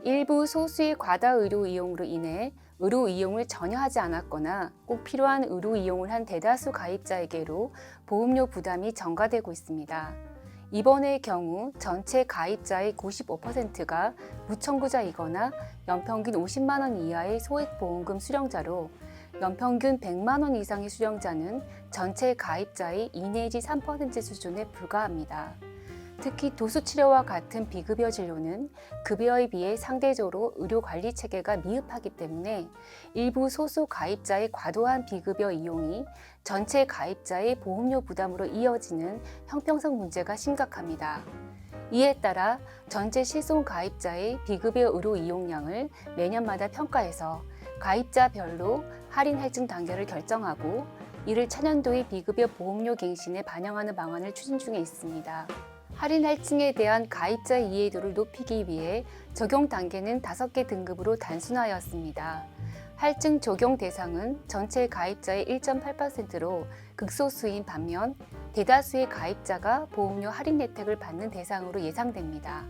일부 소수의 과다 의료 이용으로 인해 의료 이용을 전혀 하지 않았거나 꼭 필요한 의료 이용을 한 대다수 가입자에게로 보험료 부담이 전가되고 있습니다. 이번의 경우 전체 가입자의 95%가 무청구자이거나 연평균 50만 원 이하의 소액보험금 수령자로 연평균 100만 원 이상의 수령자는 전체 가입자의 2 내지 3% 수준에 불과합니다. 특히 도수치료와 같은 비급여 진료는 급여에 비해 상대적으로 의료관리 체계가 미흡하기 때문에 일부 소수 가입자의 과도한 비급여 이용이 전체 가입자의 보험료 부담으로 이어지는 형평성 문제가 심각합니다. 이에 따라 전체 실손 가입자의 비급여 의료 이용량을 매년마다 평가해서 가입자별로 할인 할증 단계를 결정하고 이를 차년도의 비급여 보험료 갱신에 반영하는 방안을 추진 중에 있습니다. 할인 할증에 대한 가입자 이해도를 높이기 위해 적용 단계는 5개 등급으로 단순화하였습니다. 할증 적용 대상은 전체 가입자의 1.8%로 극소수인 반면 대다수의 가입자가 보험료 할인 혜택을 받는 대상으로 예상됩니다.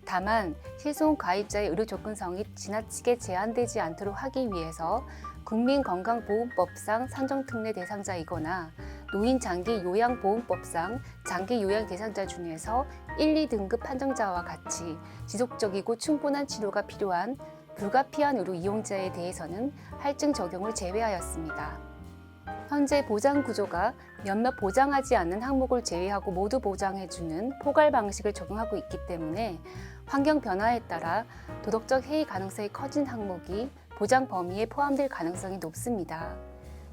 다만 실손 가입자의 의료 접근성이 지나치게 제한되지 않도록 하기 위해서 국민건강보험법상 산정특례 대상자이거나 노인장기요양보험법상 장기요양 대상자 중에서 1, 2등급 판정자와 같이 지속적이고 충분한 치료가 필요한 불가피한 의료 이용자에 대해서는 할증 적용을 제외하였습니다. 현재 보장 구조가 몇몇 보장하지 않는 항목을 제외하고 모두 보장해주는 포괄 방식을 적용하고 있기 때문에 환경 변화에 따라 도덕적 해이 가능성이 커진 항목이 보장 범위에 포함될 가능성이 높습니다.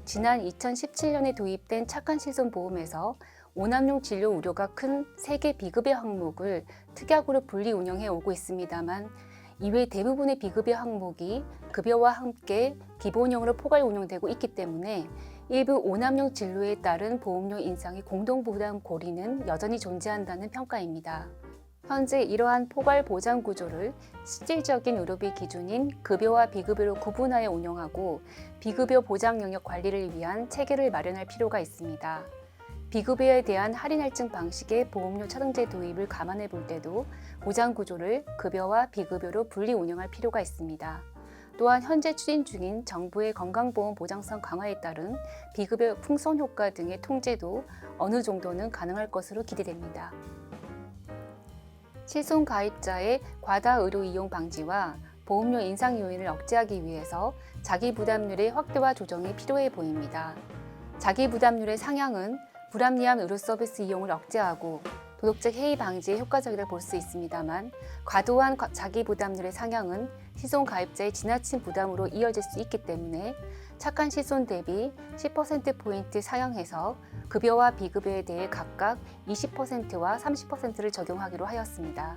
지난 2017년에 도입된 착한 실손 보험에서 오남용 진료 우려가 큰 3개 비급여 항목을 특약으로 분리 운영해 오고 있습니다만 이외 대부분의 비급여 항목이 급여와 함께 기본형으로 포괄 운영되고 있기 때문에 일부 오남용 진료에 따른 보험료 인상의 공동부담 고리는 여전히 존재한다는 평가입니다. 현재 이러한 포괄 보장 구조를 실질적인 의료비 기준인 급여와 비급여로 구분하여 운영하고 비급여 보장 영역 관리를 위한 체계를 마련할 필요가 있습니다. 비급여에 대한 할인 할증 방식의 보험료 차등제 도입을 감안해 볼 때도 보장 구조를 급여와 비급여로 분리 운영할 필요가 있습니다. 또한 현재 추진 중인 정부의 건강보험 보장성 강화에 따른 비급여 풍선 효과 등의 통제도 어느 정도는 가능할 것으로 기대됩니다. 실손 가입자의 과다 의료 이용 방지와 보험료 인상 요인을 억제하기 위해서 자기부담률의 확대와 조정이 필요해 보입니다. 자기부담률의 상향은 불합리한 의료 서비스 이용을 억제하고 도덕적 해이 방지에 효과적이라 볼 수 있습니다만 과도한 자기부담률의 상향은 실손 가입자의 지나친 부담으로 이어질 수 있기 때문에 착한 실손 대비 10%포인트 상향해서 급여와 비급여에 대해 각각 20%와 30%를 적용하기로 하였습니다.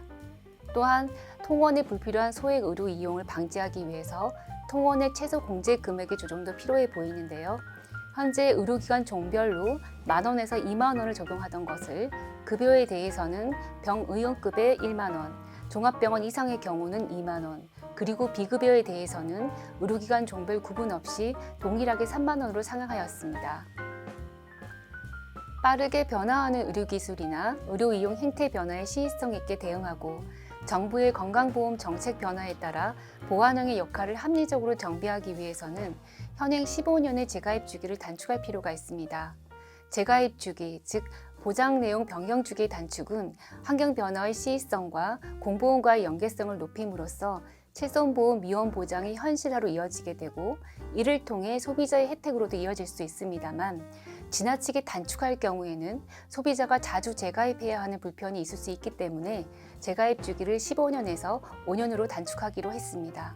또한 통원의 불필요한 소액 의료 이용을 방지하기 위해서 통원의 최소 공제 금액의 조정도 필요해 보이는데요. 현재 의료기관 종별로 만원에서 2만원을 적용하던 것을 급여에 대해서는 병의원급의 1만원, 종합병원 이상의 경우는 2만원, 그리고 비급여에 대해서는 의료기관 종별 구분 없이 동일하게 3만원으로 상향하였습니다. 빠르게 변화하는 의료기술이나 의료이용 행태 변화에 시의성 있게 대응하고 정부의 건강보험 정책 변화에 따라 보완형의 역할을 합리적으로 정비하기 위해서는 현행 15년의 재가입 주기를 단축할 필요가 있습니다. 재가입 주기, 즉 보장 내용 변경 주기의 단축은 환경 변화의 시의성과 공보험과의 연계성을 높임으로써 실손보험 미원 보장이 현실화로 이어지게 되고 이를 통해 소비자의 혜택으로도 이어질 수 있습니다만 지나치게 단축할 경우에는 소비자가 자주 재가입해야 하는 불편이 있을 수 있기 때문에 재가입 주기를 15년에서 5년으로 단축하기로 했습니다.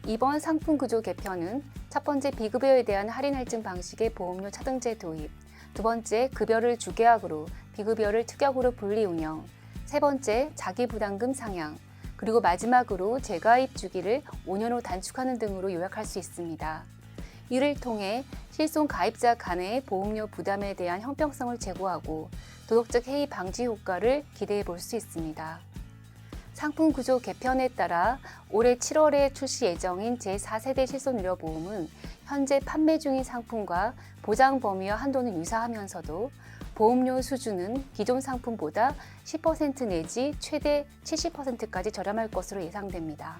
이번 상품 구조 개편은 첫 번째 비급여에 대한 할인 할증 방식의 보험료 차등제 도입, 두 번째 급여를 주계약으로 비급여를 특약으로 분리 운영, 세 번째 자기부담금 상향, 그리고 마지막으로 재가입 주기를 5년 후 단축하는 등으로 요약할 수 있습니다. 이를 통해 실손 가입자 간의 보험료 부담에 대한 형평성을 제고하고 도덕적 해이 방지 효과를 기대해 볼 수 있습니다. 상품 구조 개편에 따라 올해 7월에 출시 예정인 제4세대 실손의료보험은 현재 판매 중인 상품과 보장 범위와 한도는 유사하면서도 보험료 수준은 기존 상품보다 10% 내지 최대 70%까지 저렴할 것으로 예상됩니다.